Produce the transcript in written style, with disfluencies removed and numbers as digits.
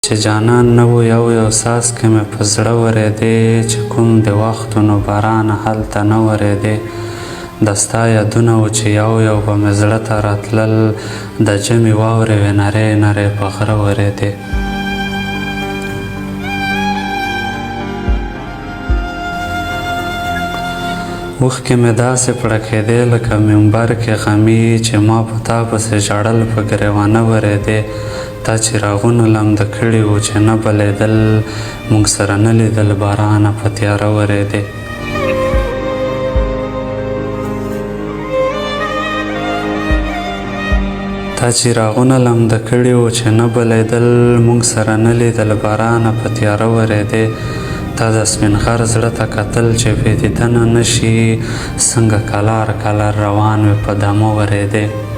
چې جانان نه و یو یو څاڅکی مې په زړه ورېدی چې کوم د وختونو بارانه هلته نه ورېدی د ستا یادونه و چې یو یو به مې زړه ته راتلل د ژمي واورې وې نرۍ نرۍ په غره ورېدې اوښکې مې داسې پړکېدې لکه منبر کې غمي چې ما په تا پسې ژړل په ګریوانه ورېدې تا څراغونه لمده کړي وو چې نه بلېدل موږ سره نه لیدل بارانه په تیاره ورېدې تا څراغونه لمده کړي وو چې نه بلېدل موږ سره نه لیدل بارانه په تیاره ورېدې تا د سپین غر زړه ته کتل چې بې دیدنه نه شي څنګه کلار کلار روان وې په دمه ورېدې